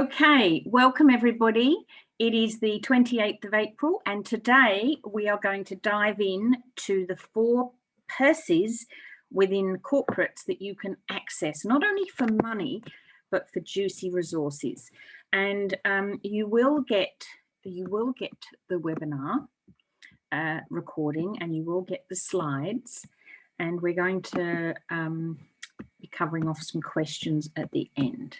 Okay, welcome everybody. It is the 28th of April and today we are going to dive in to the 4 purses within corporates that you can access, not only for money, but for juicy resources. And you will get the webinar recording and you will get the slides, and we're going to be covering off some questions at the end.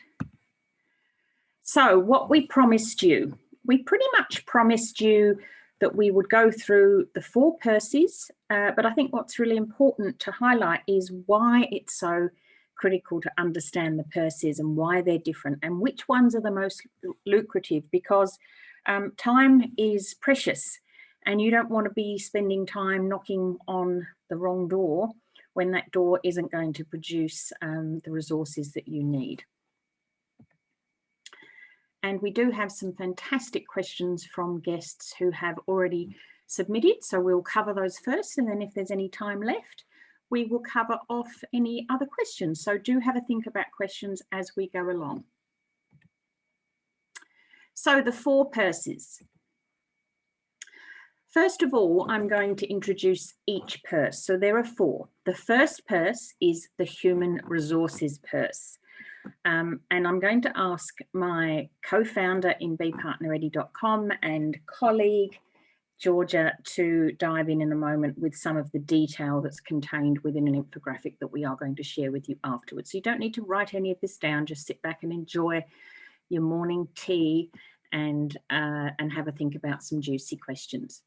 So what we promised you, we pretty much promised you that we would go through the 4 purses, but I think what's really important to highlight is why it's so critical to understand the purses and why they're different and which ones are the most lucrative, because time is precious and you don't want to be spending time knocking on the wrong door when that door isn't going to produce the resources that you need. And we do have some fantastic questions from guests who have already submitted. So we'll cover those first, and then if there's any time left, we will cover off any other questions. So do have a think about questions as we go along. So the 4 purses. First of all, I'm going to introduce each purse. So there are 4. The first purse is the Human Resources Purse. And I'm going to ask my co-founder in bpartnereddie.com and colleague Georgia to dive in a moment with some of the detail that's contained within an infographic that we are going to share with you afterwards. So you don't need to write any of this down, just sit back and enjoy your morning tea and have a think about some juicy questions.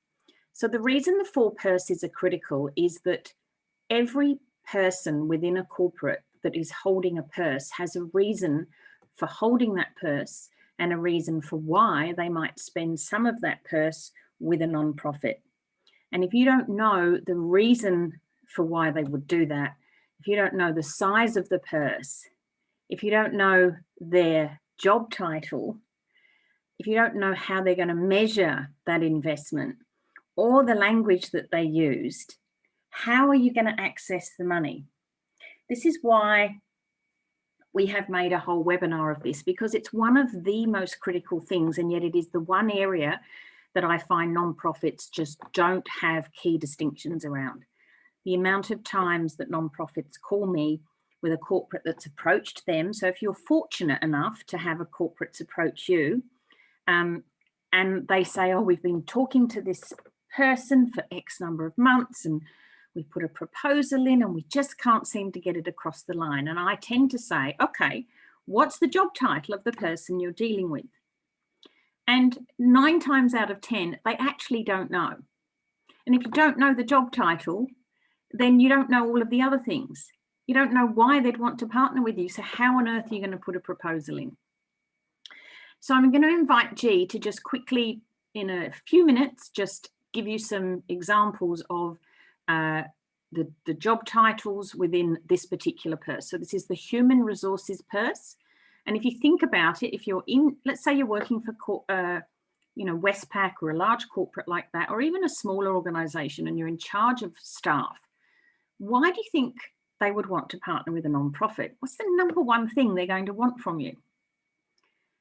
So the reason the 4 purses are critical is that every person within a corporate that is holding a purse has a reason for holding that purse and a reason for why they might spend some of that purse with a non-profit. And if you don't know the reason for why they would do that, if you don't know the size of the purse, if you don't know their job title, if you don't know how they're going to measure that investment or the language that they used, how are you going to access the money? This is why we have made a whole webinar of this, because it's one of the most critical things, and yet it is the one area that I find nonprofits just don't have key distinctions around. The amount of times that nonprofits call me with a corporate that's approached them. So if you're fortunate enough to have a corporate approach you, and they say, oh, we've been talking to this person for X number of months and we put a proposal in and we just can't seem to get it across the line. And I tend to say, okay, what's the job title of the person you're dealing with? And 9 times out of 10, they actually don't know. And if you don't know the job title, then you don't know all of the other things. You don't know why they'd want to partner with you. So how on earth are you going to put a proposal in? So I'm going to invite G to just quickly, in a few minutes, just give you some examples of the job titles within this particular purse. So this is the Human Resources Purse. And if you think about it, if you're in, let's say you're working for, Westpac or a large corporate like that, or even a smaller organization, and you're in charge of staff, why do you think they would want to partner with a nonprofit? What's the number one thing they're going to want from you?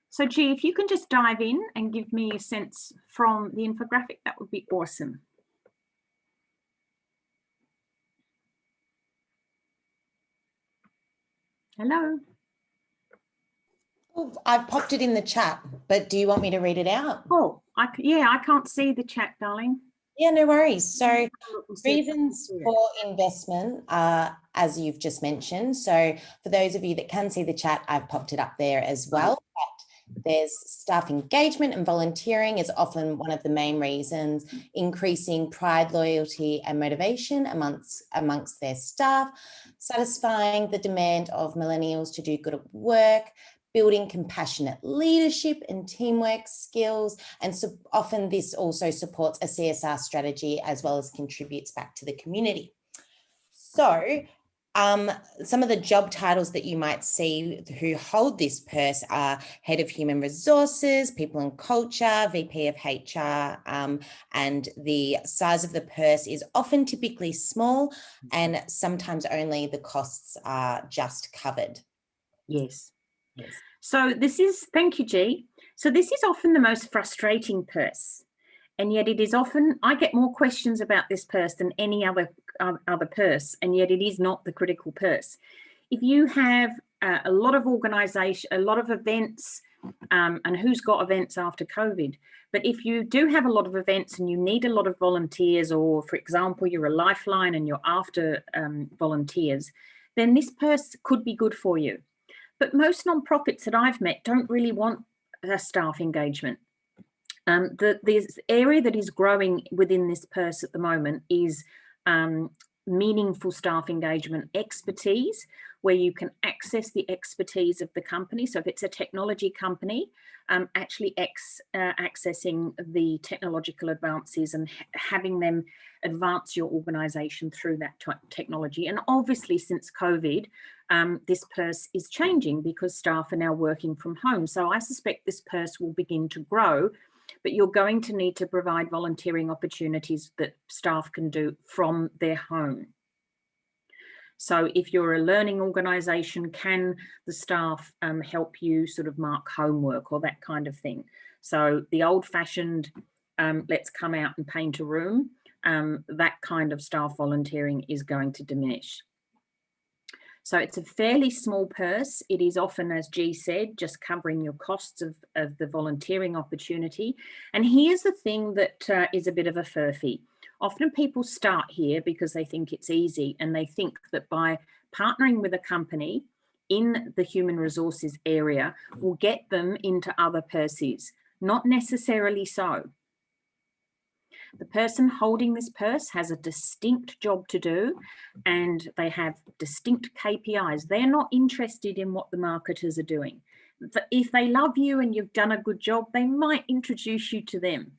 So G, if you can just dive in and give me a sense from the infographic, that would be awesome. Hello. Oh, I've popped it in the chat, but do you want me to read it out? Oh, I can't see the chat, darling. Yeah, no worries. So reasons for investment are, as you've just mentioned. So for those of you that can see the chat, I've popped it up there as well. But there's staff engagement and volunteering is often one of the main reasons, increasing pride, loyalty and motivation amongst their staff, satisfying the demand of millennials to do good work, building compassionate leadership and teamwork skills. And so often this also supports a CSR strategy as well as contributes back to the community. So some of the job titles that you might see who hold this purse are Head of Human Resources, People and Culture, VP of HR, and the size of the purse is often typically small and sometimes only the costs are just covered. Yes. Yes. So this is, thank you, G. So this is often the most frustrating purse. And yet it is often, I get more questions about this purse than any other purse, and yet it is not the critical purse. If you have a lot of organisation, a lot of events, and who's got events after COVID, but if you do have a lot of events and you need a lot of volunteers, or for example, you're a lifeline and you're after volunteers, then this purse could be good for you. But most nonprofits that I've met don't really want staff engagement. The area that is growing within this purse at the moment is meaningful staff engagement expertise, where you can access the expertise of the company. So if it's a technology company, actually accessing the technological advances and having them advance your organization through that technology. And obviously since COVID, this purse is changing because staff are now working from home. So I suspect this purse will begin to grow, but you're going to need to provide volunteering opportunities that staff can do from their home. So if you're a learning organisation, can the staff help you sort of mark homework or that kind of thing? So the old-fashioned, let's come out and paint a room, that kind of staff volunteering is going to diminish. So it's a fairly small purse. It is often, as G said, just covering your costs of the volunteering opportunity. And here's the thing that is a bit of a furphy. Often people start here because they think it's easy, and they think that by partnering with a company in the human resources area will get them into other purses. Not necessarily so. The person holding this purse has a distinct job to do, and they have distinct KPIs. They're not interested in what the marketers are doing. If they love you and you've done a good job, they might introduce you to them.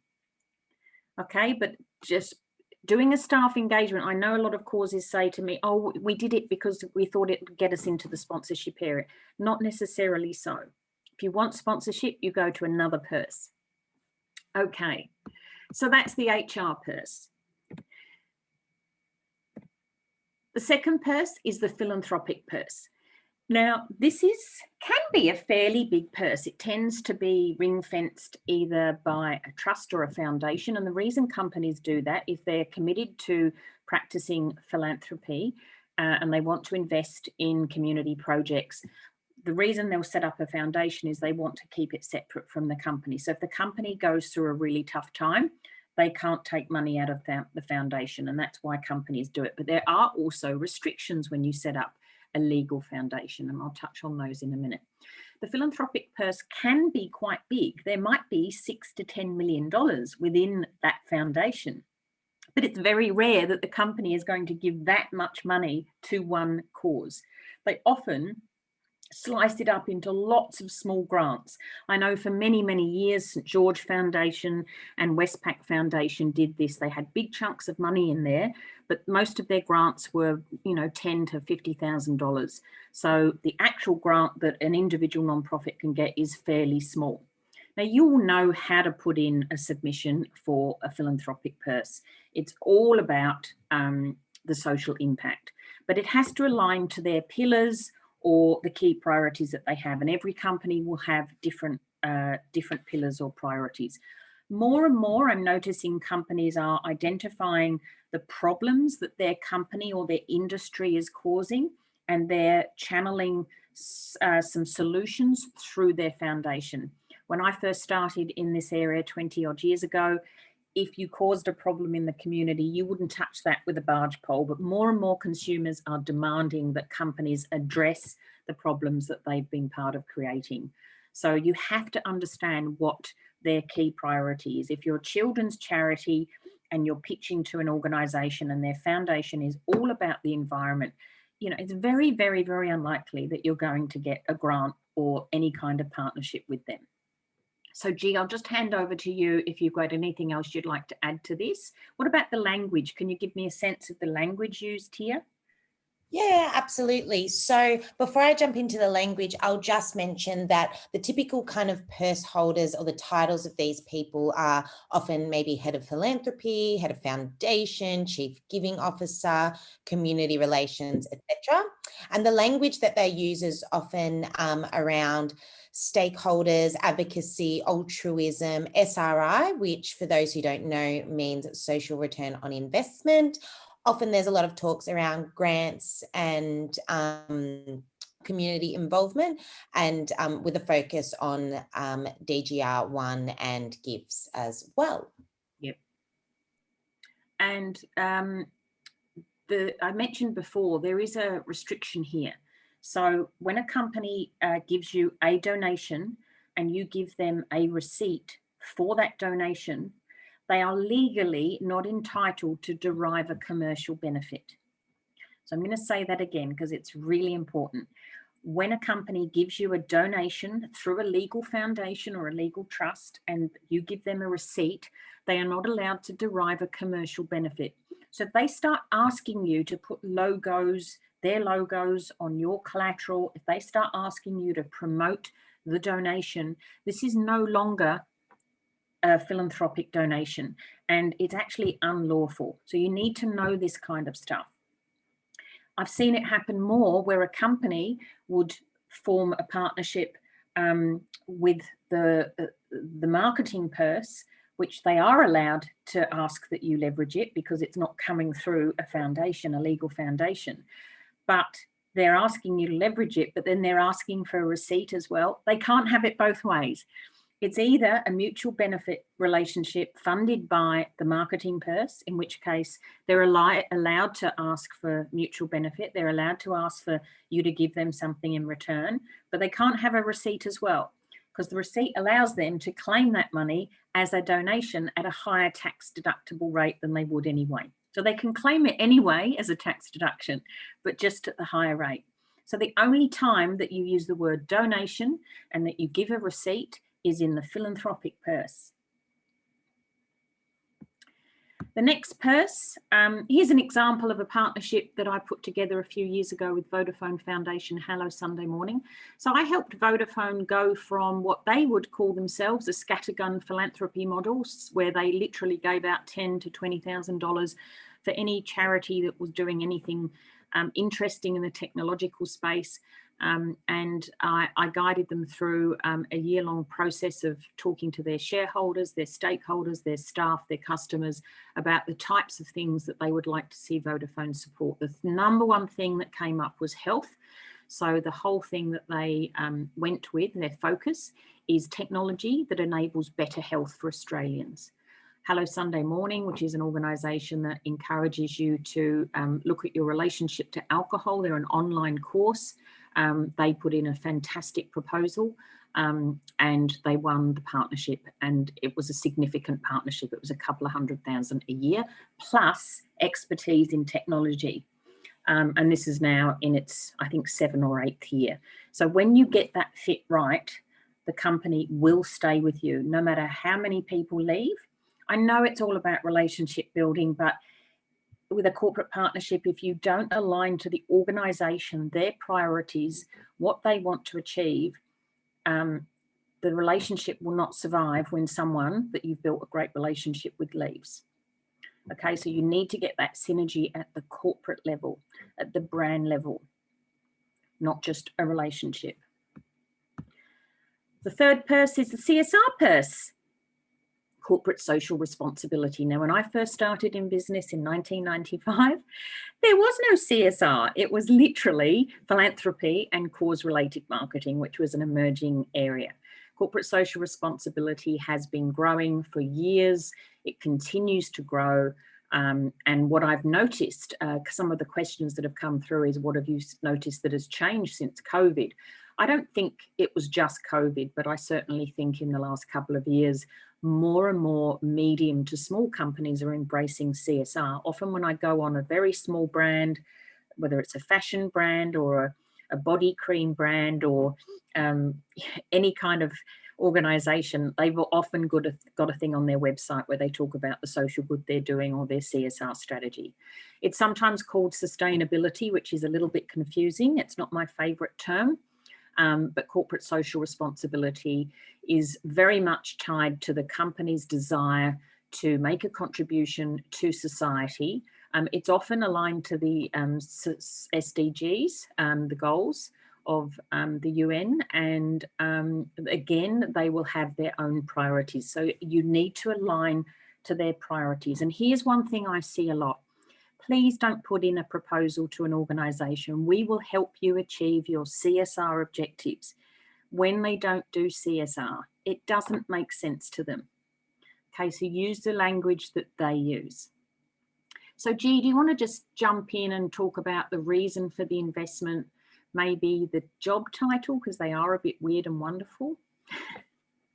Okay, but just doing a staff engagement, I know a lot of causes say to me, oh, we did it because we thought it would get us into the sponsorship area. Not necessarily so. If you want sponsorship, you go to another purse. Okay. So that's the HR purse. The second purse is the philanthropic purse. Now, this can be a fairly big purse. It tends to be ring-fenced either by a trust or a foundation. And the reason companies do that, if they're committed to practicing philanthropy and they want to invest in community projects, the reason they'll set up a foundation is they want to keep it separate from the company. So if the company goes through a really tough time, they can't take money out of the foundation, and that's why companies do it. But there are also restrictions when you set up a legal foundation, and I'll touch on those in a minute. The philanthropic purse can be quite big. There might be $6 to $10 million within that foundation, but it's very rare that the company is going to give that much money to one cause. They often sliced it up into lots of small grants. I know for many, many years, St. George Foundation and Westpac Foundation did this. They had big chunks of money in there, but most of their grants were, you know, $10,000 to $50,000. So the actual grant that an individual nonprofit can get is fairly small. Now, you will know how to put in a submission for a philanthropic purse. It's all about the social impact, but it has to align to their pillars or the key priorities that they have. And every company will have different pillars or priorities. More and more, I'm noticing companies are identifying the problems that their company or their industry is causing, and they're channeling some solutions through their foundation. When I first started in this area 20 odd years ago, if you caused a problem in the community, you wouldn't touch that with a barge pole, but more and more consumers are demanding that companies address the problems that they've been part of creating. So you have to understand what their key priority is. If you're a children's charity and you're pitching to an organisation and their foundation is all about the environment, you know, it's very, very, very unlikely that you're going to get a grant or any kind of partnership with them. So G, I'll just hand over to you if you've got anything else you'd like to add to this. What about the language? Can you give me a sense of the language used here? Yeah, absolutely. So before I jump into the language, I'll just mention that the typical kind of purse holders or the titles of these people are often maybe head of philanthropy, head of foundation, chief giving officer, community relations, etc. And the language that they use is often around stakeholders, advocacy, altruism, SRI, which for those who don't know means social return on investment. Often there's a lot of talks around grants and community involvement, and with a focus on DGR1 and gifts as well. Yep. And I mentioned before, there is a restriction here. So when a company gives you a donation and you give them a receipt for that donation, they are legally not entitled to derive a commercial benefit. So I'm going to say that again because it's really important. When a company gives you a donation through a legal foundation or a legal trust and you give them a receipt, they are not allowed to derive a commercial benefit. So if they start asking you to put logos, their logos on your collateral, if they start asking you to promote the donation, this is no longer a philanthropic donation and it's actually unlawful. So you need to know this kind of stuff. I've seen it happen more where a company would form a partnership with the marketing purse, which they are allowed to ask that you leverage it because it's not coming through a foundation, a legal foundation. But they're asking you to leverage it, but then they're asking for a receipt as well. They can't have it both ways. It's either a mutual benefit relationship funded by the marketing purse, in which case they're allowed to ask for mutual benefit. They're allowed to ask for you to give them something in return, but they can't have a receipt as well because the receipt allows them to claim that money as a donation at a higher tax deductible rate than they would anyway. So they can claim it anyway as a tax deduction, but just at the higher rate. So the only time that you use the word donation and that you give a receipt is in the philanthropic purse. The next purse, here's an example of a partnership that I put together a few years ago with Vodafone Foundation, Hello Sunday Morning. So I helped Vodafone go from what they would call themselves a scattergun philanthropy models, where they literally gave out $10,000 to $20,000 for any charity that was doing anything interesting in the technological space. And I guided them through a year-long process of talking to their shareholders, their stakeholders, their staff, their customers about the types of things that they would like to see Vodafone support. The number one thing that came up was health. So the whole thing that they went with, their focus, is technology that enables better health for Australians. Hello Sunday Morning, which is an organisation that encourages you to look at your relationship to alcohol. They're an online course. They put in a fantastic proposal and they won the partnership, and it was a significant partnership. It was a couple of $100,000 a year plus expertise in technology. And this is now in its, I think, 7th or 8th year. So when you get that fit right, the company will stay with you no matter how many people leave. I know it's all about relationship building, but with a corporate partnership, if you don't align to the organisation, their priorities, what they want to achieve, the relationship will not survive when someone that you've built a great relationship with leaves. Okay, so you need to get that synergy at the corporate level, at the brand level, not just a relationship. The third purse is the CSR purse. Corporate social responsibility. Now, when I first started in business in 1995, there was no CSR. It was literally philanthropy and cause-related marketing, which was an emerging area. Corporate social responsibility has been growing for years. It continues to grow. And what I've noticed, some of the questions that have come through is, what have you noticed that has changed since COVID? I don't think it was just COVID, but I certainly think in the last couple of years, more and more medium to small companies are embracing CSR. Often when I go on a very small brand, whether it's a fashion brand or a body cream brand or any kind of organization, they've often got a thing on their website where they talk about the social good they're doing or their CSR strategy. It's sometimes called sustainability, which is a little bit confusing. It's not my favorite term, but corporate social responsibility is very much tied to the company's desire to make a contribution to society. It's often aligned to the SDGs, the goals of the UN, and again, they will have their own priorities. So you need to align to their priorities. And here's one thing I see a lot. Please don't put in a proposal to an organisation. We will help you achieve your CSR objectives. When they don't do CSR, it doesn't make sense to them. Okay, so use the language that they use. So G, do you want to just jump in and talk about the reason for the investment, maybe the job title, because they are a bit weird and wonderful?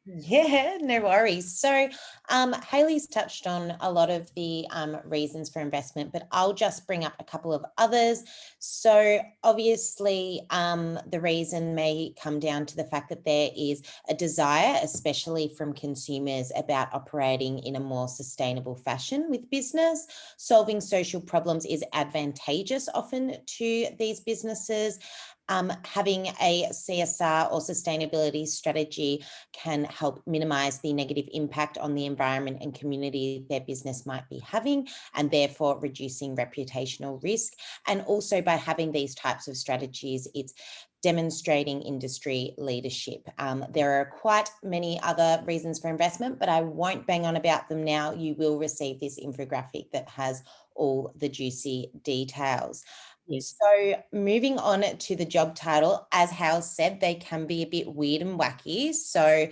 Yeah, no worries. So Hayley's touched on a lot of the reasons for investment, but I'll just bring up a couple of others. So obviously the reason may come down to the fact that there is a desire, especially from consumers, about operating in a more sustainable fashion with business. Solving social problems is advantageous often to these businesses. Having a CSR or sustainability strategy can help minimize the negative impact on the environment and community their business might be having, and therefore reducing reputational risk. And also by having these types of strategies, it's demonstrating industry leadership. There are quite many other reasons for investment, but I won't bang on about them now. You will receive this infographic that has all the juicy details. Yes. So moving on to the job title, as Hal said, they can be a bit weird and wacky. So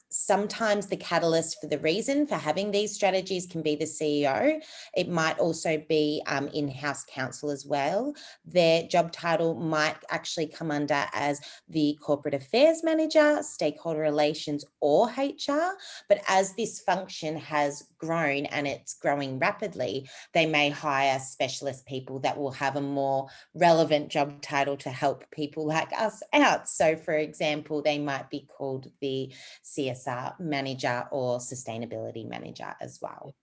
sometimes the catalyst for the reason for having these strategies can be the CEO. It might also be in-house counsel as well. Their job title might actually come under as the corporate affairs manager, stakeholder relations, or HR. But as this function has grown and it's growing rapidly, they may hire specialist people that will have a more relevant job title to help people like us out. So for example, they might be called the CSR manager or sustainability manager as well.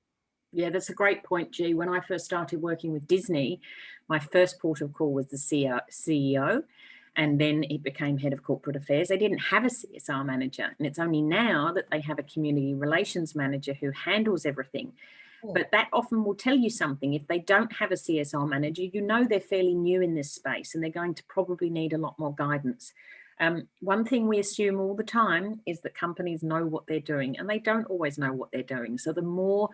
Yeah, that's a great point, G. When I first started working with Disney, my first port of call was the CEO, and then it became head of corporate affairs. They didn't have a CSR manager, and it's only now that they have a community relations manager who handles everything. But that often will tell you something. If they don't have a CSR manager, you know they're fairly new in this space and they're going to probably need a lot more guidance. One thing we assume all the time is that companies know what they're doing, and they don't always know what they're doing. So the more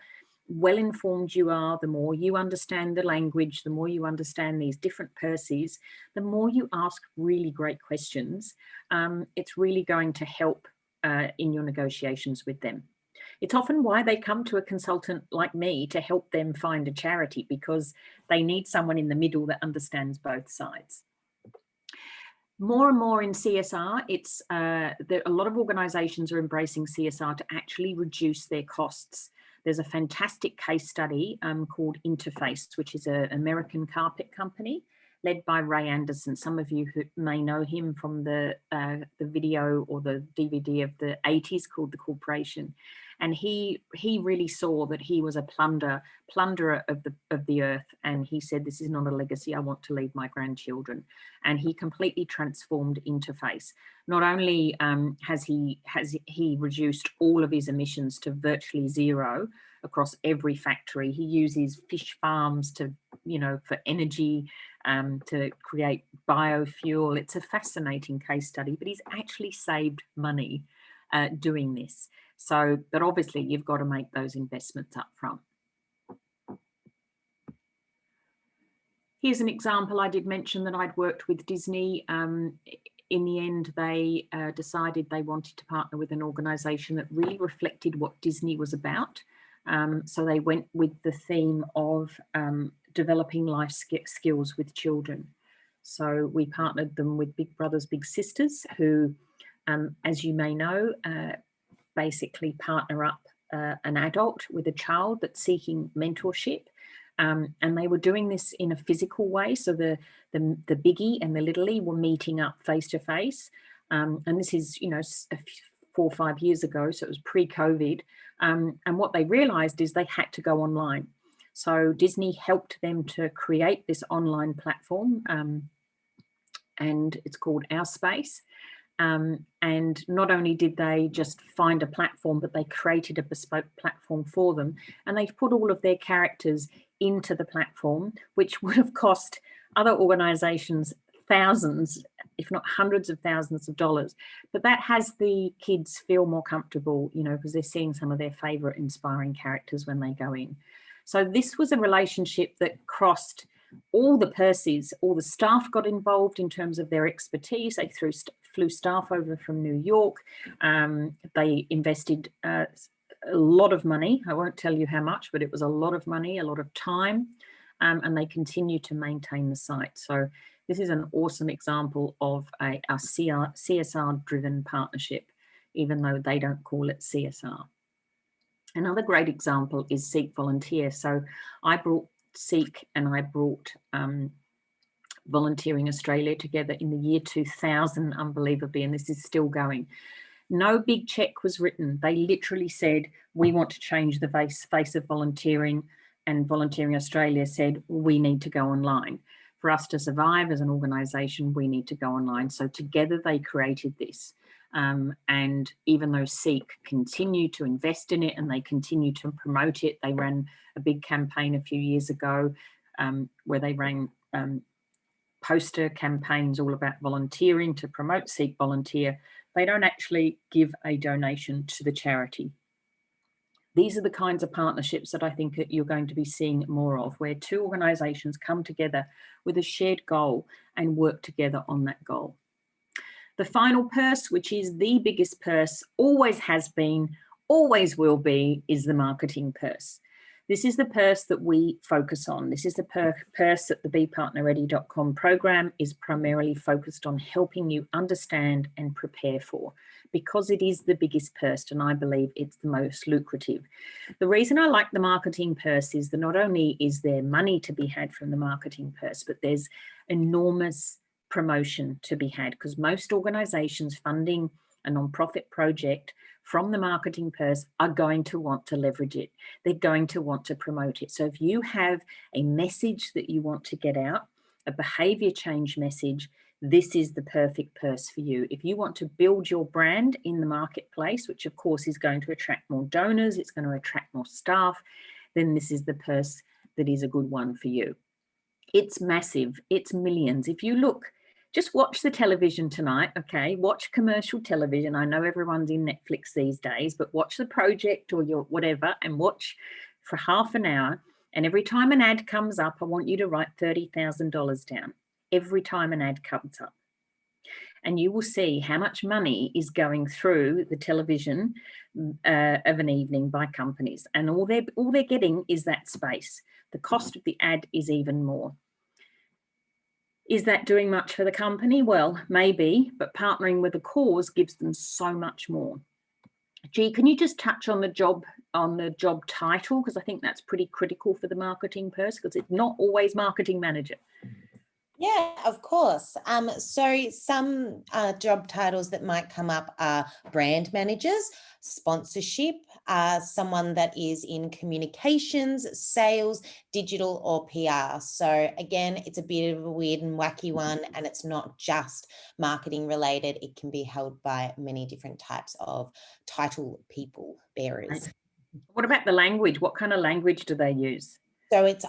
well-informed you are, the more you understand the language, the more you understand these different purses, the more you ask really great questions, it's really going to help in your negotiations with them. It's often why they come to a consultant like me to help them find a charity, because they need someone in the middle that understands both sides. More and more in CSR, a lot of organisations are embracing CSR to actually reduce their costs. There's a fantastic case study called Interface, which is an American carpet company led by Ray Anderson. Some of you who may know him from the video or the DVD of the 80s called The Corporation. And he really saw that he was a plunderer of the earth. And he said, this is not a legacy I want to leave my grandchildren. And he completely transformed Interface. Not only has he reduced all of his emissions to virtually zero across every factory, he uses fish farms to, for energy, to create biofuel. It's a fascinating case study, but he's actually saved money doing this. So, but obviously you've got to make those investments up front. Here's an example. I did mention that I'd worked with Disney. In the end, they decided they wanted to partner with an organisation that really reflected what Disney was about. So they went with the theme of developing life skills with children. So we partnered them with Big Brothers Big Sisters, who, as you may know, basically partner up an adult with a child that's seeking mentorship. And they were doing this in a physical way. So the biggie and the littley were meeting up face to face. And this is, 4 or 5 years ago, so it was pre-COVID. And what they realized is they had to go online. So Disney helped them to create this online platform, and it's called Our Space. And not only did they just find a platform, but they created a bespoke platform for them. And they've put all of their characters into the platform, which would have cost other organizations thousands, if not hundreds of thousands of dollars. But that has the kids feel more comfortable, you know, because they're seeing some of their favorite inspiring characters when they go in. So this was a relationship that crossed all the purses. All the staff got involved in terms of their expertise. They flew staff over from New York. They invested a lot of money. I won't tell you how much, but it was a lot of money, a lot of time, and they continue to maintain the site. So this is an awesome example of a CSR-driven partnership, even though they don't call it CSR. Another great example is Seek Volunteer. So I brought Seek and I brought Volunteering Australia together in the year 2000, unbelievably, and this is still going. No big check was written. They literally said, we want to change the face of volunteering, and Volunteering Australia said, we need to go online. For us to survive as an organisation, we need to go online. So together they created this. And even though Seek continued to invest in it and they continue to promote it, they ran a big campaign a few years ago where they ran poster campaigns all about volunteering to promote Seek Volunteer. They don't actually give a donation to the charity. These are the kinds of partnerships that I think that you're going to be seeing more of, where two organisations come together with a shared goal and work together on that goal. The final purse, which is the biggest purse, always has been, always will be, is the marketing purse. This is the purse that we focus on. This is the purse that the BePartnerReady.com program is primarily focused on helping you understand and prepare for, because it is the biggest purse and I believe it's the most lucrative. The reason I like the marketing purse is that not only is there money to be had from the marketing purse, but there's enormous promotion to be had, because most organizations funding a nonprofit project from the marketing purse are going to want to leverage it. They're going to want to promote it. So if you have a message that you want to get out, a behavior change message, this is the perfect purse for you. If you want to build your brand in the marketplace, which of course is going to attract more donors, it's going to attract more staff, then this is the purse that is a good one for you. It's massive. It's millions. If you look, just watch the television tonight, okay? Watch commercial television. I know everyone's in Netflix these days, but watch The Project or your whatever and watch for half an hour. And every time an ad comes up, I want you to write $30,000 down. Every time an ad comes up. And you will see how much money is going through the television of an evening by companies. And all they're getting is that space. The cost of the ad is even more. Is that doing much for the company? Well, maybe, but partnering with a cause gives them so much more. G, can you just touch on the job title? Because I think that's pretty critical for the marketing purse, because it's not always marketing manager. Yeah, of course. So some job titles that might come up are brand managers, sponsorship, someone that is in communications, sales, digital, or PR. So again, it's a bit of a weird and wacky one, and it's not just marketing related. It can be held by many different types of title people bearers. What about the language? What kind of language do they use? So it's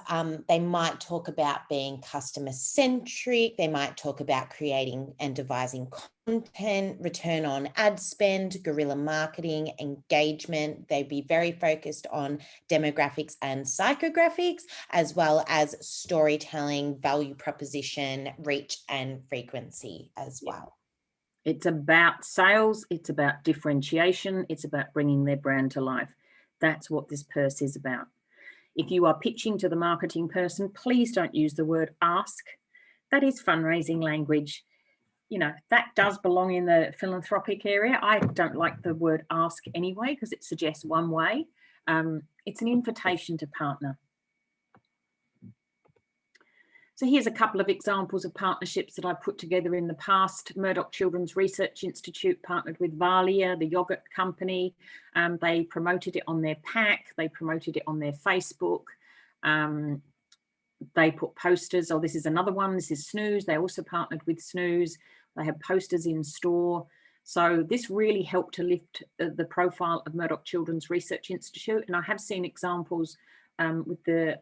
they might talk about being customer centric. They might talk about creating and devising content, return on ad spend, guerrilla marketing, engagement. They'd be very focused on demographics and psychographics, as well as storytelling, value proposition, reach, and frequency as well. It's about sales. It's about differentiation. It's about bringing their brand to life. That's what this purse is about. If you are pitching to the marketing person, please don't use the word ask. That is fundraising language. You know, that does belong in the philanthropic area. I don't like the word ask anyway, because it suggests one way. It's an invitation to partner. So here's a couple of examples of partnerships that I've put together in the past. Murdoch Children's Research Institute partnered with Valia, the yogurt company. They promoted it on their pack. They promoted it on their Facebook. They put posters. Oh, this is another one. This is Snooze. They also partnered with Snooze. They had posters in store. So this really helped to lift the profile of Murdoch Children's Research Institute. And I have seen examples with the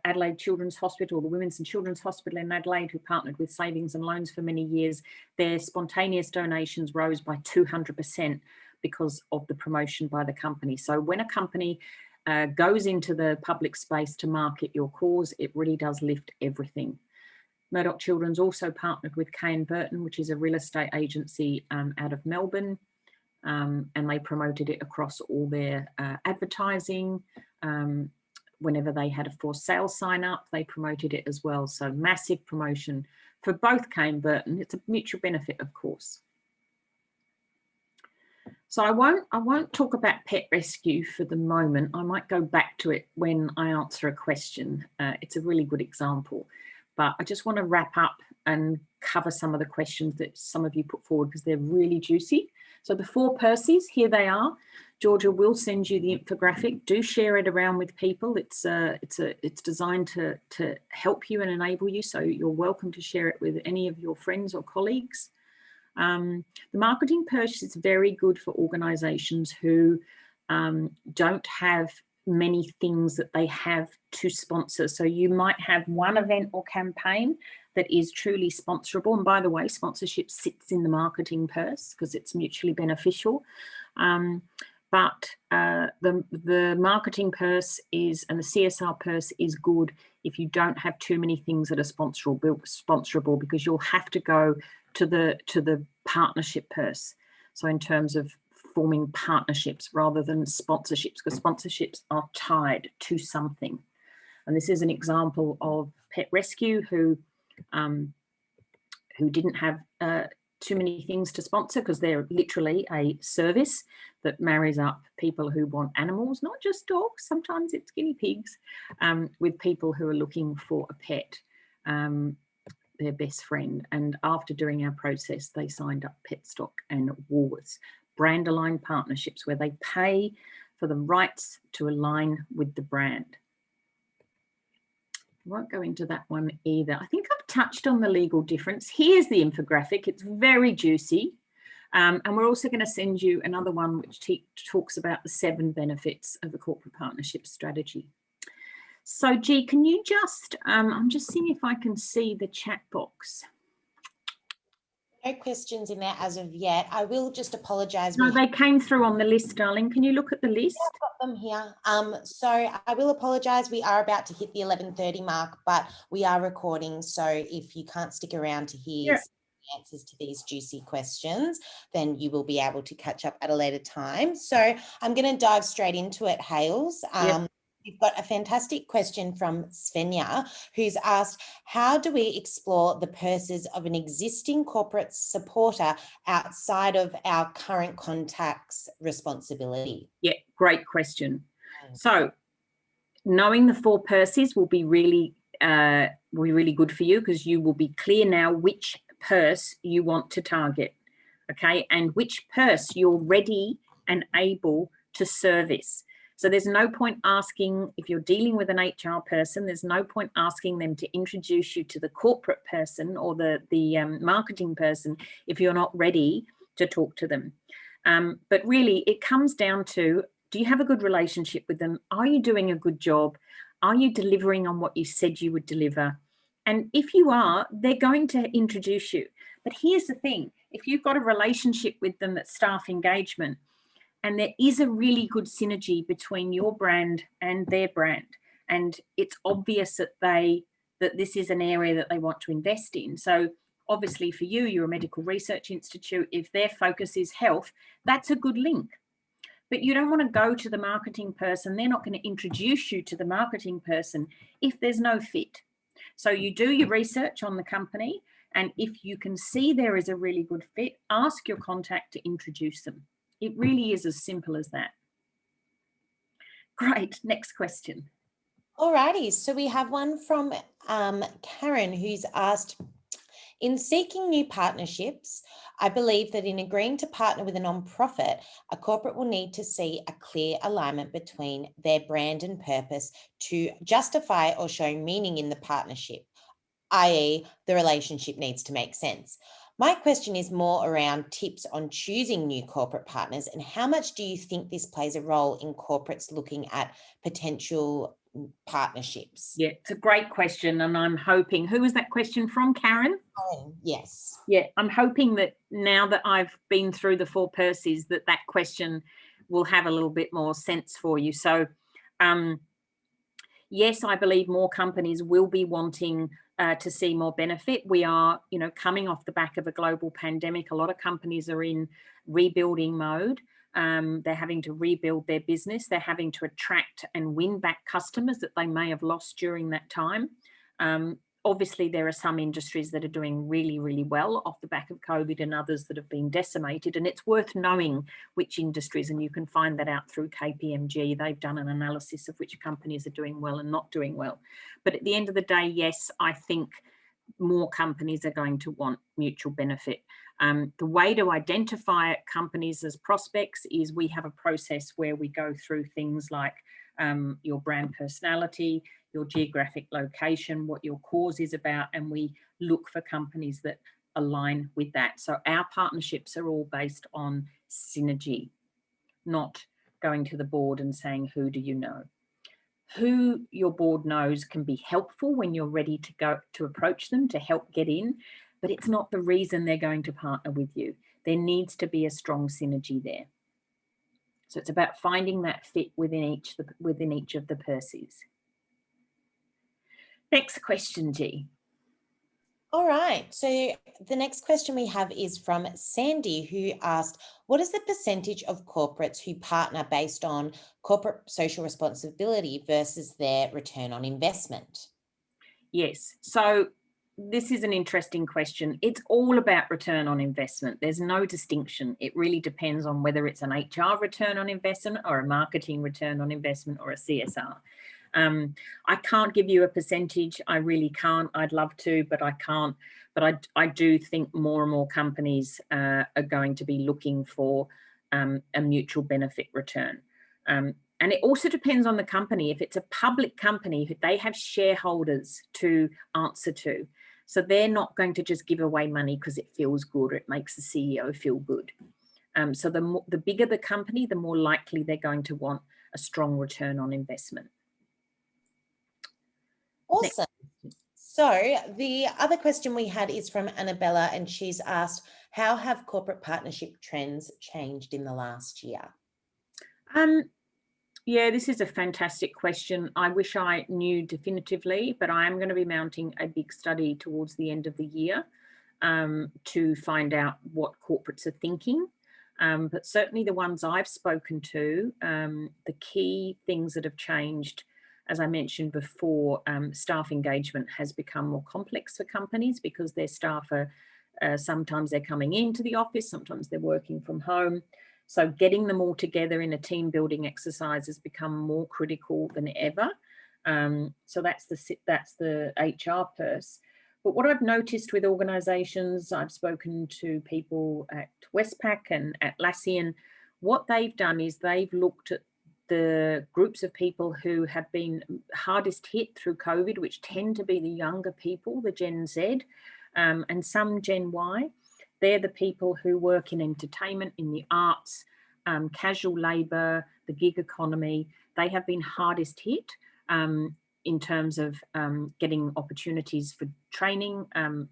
Adelaide Children's Hospital, the Women's and Children's Hospital in Adelaide, who partnered with Savings and Loans for many years. Their spontaneous donations rose by 200% because of the promotion by the company. So when a company goes into the public space to market your cause, it really does lift everything. Murdoch Children's also partnered with Kane Burton, which is a real estate agency out of Melbourne, and they promoted it across all their advertising. Whenever they had a for sale sign up, they promoted it as well. So massive promotion for both Kane Burton. It's a mutual benefit, of course. So I won't talk about pet rescue for the moment. I might go back to it when I answer a question. It's a really good example, but I just want to wrap up and cover some of the questions that some of you put forward because they're really juicy. So the 4 Percies, here they are. Georgia will send you the infographic. Do share it around with people. It's designed to help you and enable you. So you're welcome to share it with any of your friends or colleagues. The marketing purse is very good for organisations who don't have many things that they have to sponsor. So you might have one event or campaign that is truly sponsorable. And by the way, sponsorship sits in the marketing purse because it's mutually beneficial. But the marketing purse is, and the CSR purse is good if you don't have too many things that are sponsorable, because you'll have to go to the partnership purse. So in terms of forming partnerships rather than sponsorships, because sponsorships are tied to something. And this is an example of Pet Rescue who didn't have too many things to sponsor because they're literally a service that marries up people who want animals, not just dogs, sometimes it's guinea pigs, with people who are looking for a pet, their best friend. And after doing our process, they signed up Petstock and Woolworths, brand aligned partnerships where they pay for the rights to align with the brand. I won't go into that one either. I think I've touched on the legal difference. Here's the infographic. It's very juicy. And we're also going to send you another one which talks about the 7 benefits of a corporate partnership strategy. So, G, can you just, I'm just seeing if I can see the chat box. No questions in there as of yet. I will just apologise. No, they came through on the list, darling. Can you look at the list? Yeah, I've got them here. So I will apologise. We are about to hit the 11:30 mark, but we are recording. So if you can't stick around to hear the answers to these juicy questions, then you will be able to catch up at a later time. So I'm going to dive straight into it, Hales. We've got a fantastic question from Svenja, who's asked, how do we explore the purses of an existing corporate supporter outside of our current contact's responsibility? Yeah, great question. So knowing the 4 purses will be really good for you because you will be clear now which purse you want to target, okay, and which purse you're ready and able to service. So there's no point asking, if you're dealing with an HR person, there's no point asking them to introduce you to the corporate person or the marketing person if you're not ready to talk to them. But really, it comes down to, do you have a good relationship with them? Are you doing a good job? Are you delivering on what you said you would deliver? And if you are, they're going to introduce you. But here's the thing, if you've got a relationship with them at staff engagement, and there is a really good synergy between your brand and their brand, and it's obvious that this is an area that they want to invest in. So obviously for you, you're a medical research institute. If their focus is health, that's a good link. But you don't want to go to the marketing person. They're not going to introduce you to the marketing person if there's no fit. So you do your research on the company, and if you can see there is a really good fit, ask your contact to introduce them. It really is as simple as that. Great. Next question. Alrighty. So we have one from Karen, who's asked, in seeking new partnerships, I believe that in agreeing to partner with a nonprofit, a corporate will need to see a clear alignment between their brand and purpose to justify or show meaning in the partnership, i.e., the relationship needs to make sense. My question is more around tips on choosing new corporate partners, and how much do you think this plays a role in corporates looking at potential partnerships? Yeah, it's a great question. And I'm hoping, who was that question from, Karen? Yes. Yeah, I'm hoping that now that I've been through the 4 purses, that question will have a little bit more sense for you. So, yes, I believe more companies will be wanting to see more benefit. We are, coming off the back of a global pandemic. A lot of companies are in rebuilding mode. They're having to rebuild their business. They're having to attract and win back customers that they may have lost during that time. Obviously, there are some industries that are doing really, really well off the back of COVID and others that have been decimated. And it's worth knowing which industries, and you can find that out through KPMG. They've done an analysis of which companies are doing well and not doing well. But at the end of the day, yes, I think more companies are going to want mutual benefit. The way to identify companies as prospects is we have a process where we go through things like your brand personality, your geographic location, what your cause is about, and we look for companies that align with that. So our partnerships are all based on synergy, not going to the board and saying, who do you know? Who your board knows can be helpful when you're ready to go to approach them to help get in, but it's not the reason they're going to partner with you. There needs to be a strong synergy there. So it's about finding that fit within each of the purses. Next question, G. All right. So the next question we have is from Sandy, who asked, what is the percentage of corporates who partner based on corporate social responsibility versus their return on investment? Yes. So this is an interesting question. It's all about return on investment. There's no distinction. It really depends on whether it's an HR return on investment or a marketing return on investment or a CSR. I can't give you a percentage. I really can't. I'd love to, but I can't. But I do think more and more companies are going to be looking for a mutual benefit return. And it also depends on the company. If it's a public company, they have shareholders to answer to. So they're not going to just give away money because it feels good or it makes the CEO feel good. So the bigger the company, the more likely they're going to want a strong return on investment. Awesome. So the other question we had is from Annabella, and she's asked, how have corporate partnership trends changed in the last year? Yeah, this is a fantastic question. I wish I knew definitively, but I am going to be mounting a big study towards the end of the year to find out what corporates are thinking. But certainly the ones I've spoken to, the key things that have changed, as I mentioned before, staff engagement has become more complex for companies because their staff are, sometimes they're coming into the office, sometimes they're working from home. So getting them all together in a team building exercise has become more critical than ever. So that's the HR purse. But what I've noticed with organisations, I've spoken to people at Westpac and at Atlassian, what they've done is they've looked at the groups of people who have been hardest hit through COVID, which tend to be the younger people, the Gen Z, and some Gen Y. They're the people who work in entertainment, in the arts, casual labour, the gig economy. They have been hardest hit in terms of getting opportunities for training,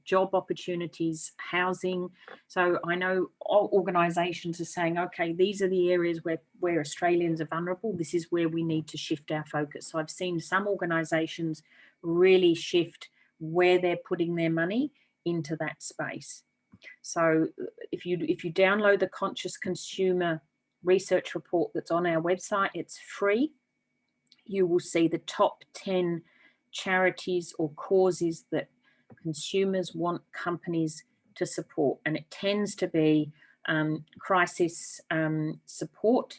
job opportunities, housing. So I know all organisations are saying, okay, these are the areas where Australians are vulnerable. This is where we need to shift our focus. So I've seen some organisations really shift where they're putting their money into that space. So if you download the Conscious Consumer research report that's on our website, it's free. You will see the top 10 charities or causes that consumers want companies to support. And it tends to be crisis support,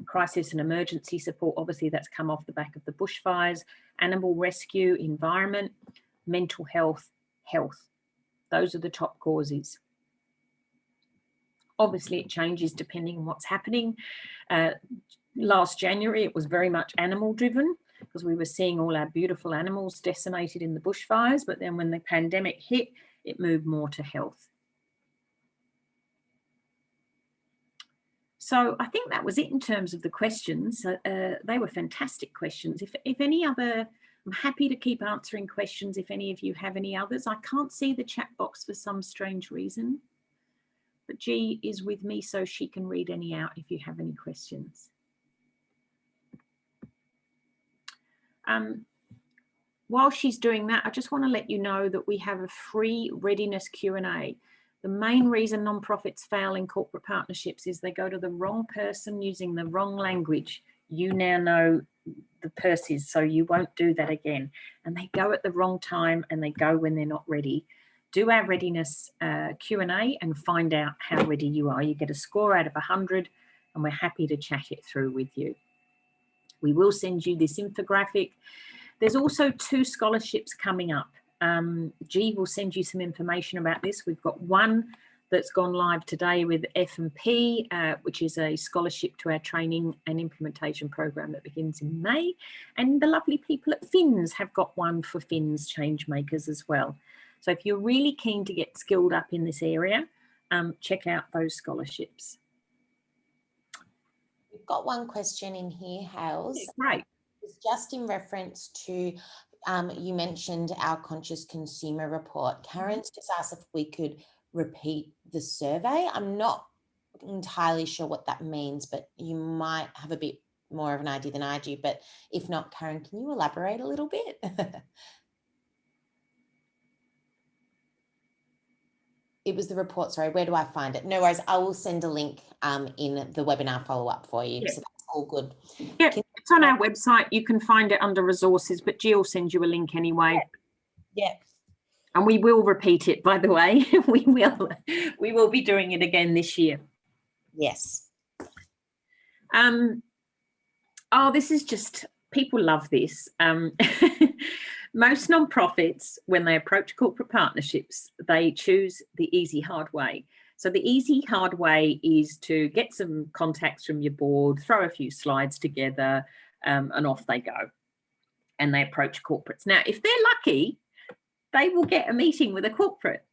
crisis and emergency support, obviously that's come off the back of the bushfires, animal rescue, environment, mental health, health. Those are the top causes. Obviously it changes depending on what's happening. Last January, it was very much animal driven because we were seeing all our beautiful animals decimated in the bushfires. But then when the pandemic hit, it moved more to health. So I think that was it in terms of the questions. They were fantastic questions. If any other, I'm happy to keep answering questions if any of you have any others. I can't see the chat box for some strange reason, but G is with me so she can read any out if you have any questions. While she's doing that, I just want to let you know that we have a free readiness Q&A. The main reason nonprofits fail in corporate partnerships is they go to the wrong person using the wrong language. You now know the purses, so you won't do that again. And they go at the wrong time and they go when they're not ready. Do our readiness Q&A and find out how ready you are. You get a score out of 100 and we're happy to chat it through with you. We will send you this infographic. There's also 2 scholarships coming up. G will send you some information about this. We've got one that's gone live today with F&P, which is a scholarship to our training and implementation program that begins in May. And the lovely people at FINS have got one for FINS Changemakers as well. So if you're really keen to get skilled up in this area, check out those scholarships. We've got one question in here, Hales. Great. It's just in reference to, you mentioned our conscious consumer report. Karen's just asked if we could repeat the survey. I'm not entirely sure what that means, but you might have a bit more of an idea than I do. But if not, Karen, can you elaborate a little bit? It was the report, sorry, where do I find it? No worries, I will send a link in the webinar follow-up for you. Yeah. So that's all good. Yeah, it's on our website. You can find it under resources, but Jill will send you a link anyway. Yeah. And we will repeat it, by the way. We will be doing it again this year. Yes. Oh, this is just, people love this. Most nonprofits, when they approach corporate partnerships, they choose the easy, hard way. So the easy, hard way is to get some contacts from your board, throw a few slides together, and off they go. And they approach corporates. Now, if they're lucky, they will get a meeting with a corporate,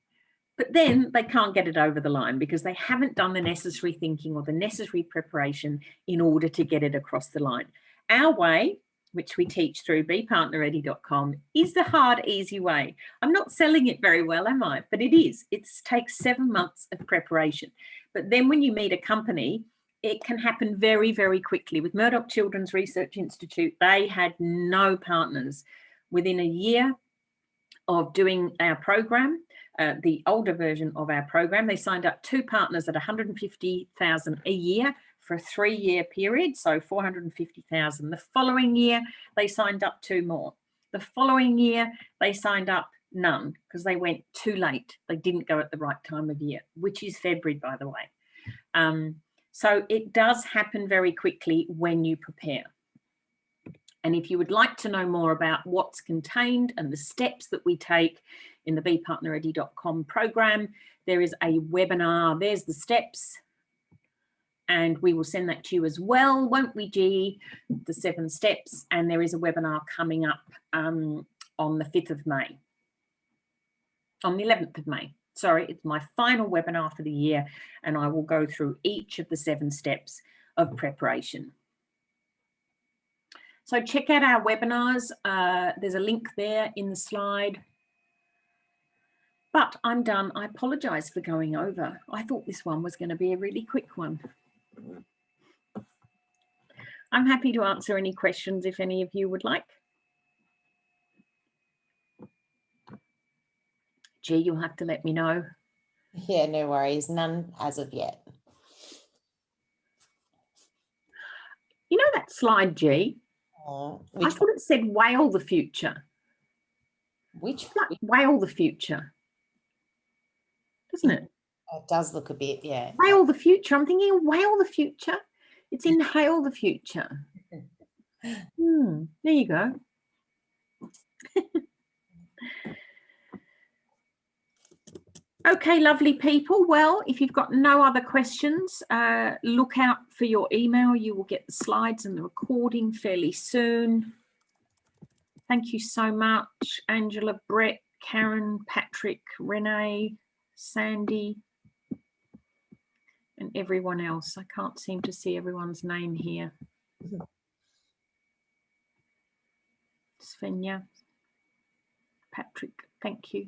but then they can't get it over the line because they haven't done the necessary thinking or the necessary preparation in order to get it across the line. Our way, which we teach through bepartnerready.com, is the hard, easy way. I'm not selling it very well, am I? But it is. It takes 7 months of preparation. But then when you meet a company, it can happen very, very quickly. With Murdoch Children's Research Institute, they had no partners. Within a year of doing our program, the older version of our program, they signed up 2 partners at $150,000 a year for a 3-year period, so $450,000. The following year, they signed up 2 more. The following year, they signed up none because they went too late. They didn't go at the right time of year, which is February, by the way. So it does happen very quickly when you prepare. And if you would like to know more about what's contained and the steps that we take in the bepartnerready.com program, there is a webinar. There's the steps. And we will send that to you as well, won't we, G? The 7 steps. And there is a webinar coming up on the 5th of May. On the 11th of May. Sorry, it's my final webinar for the year. And I will go through each of the 7 steps of preparation. So check out our webinars. There's a link there in the slide. But I'm done. I apologise for going over. I thought this one was going to be a really quick one. I'm happy to answer any questions if any of you would like. G, you'll have to let me know. Yeah, no worries. None as of yet. You know that slide, G? I thought it said whale the future. Which? Whale the future. Doesn't it? It does look a bit, yeah. Whale the future. I'm thinking whale the future. It's inhale the future. There you go. Okay, lovely people. Well, if you've got no other questions, look out for your email. You will get the slides and the recording fairly soon. Thank you so much, Angela, Brett, Karen, Patrick, Renee, Sandy, and everyone else. I can't seem to see everyone's name here. Svenja, Patrick, thank you.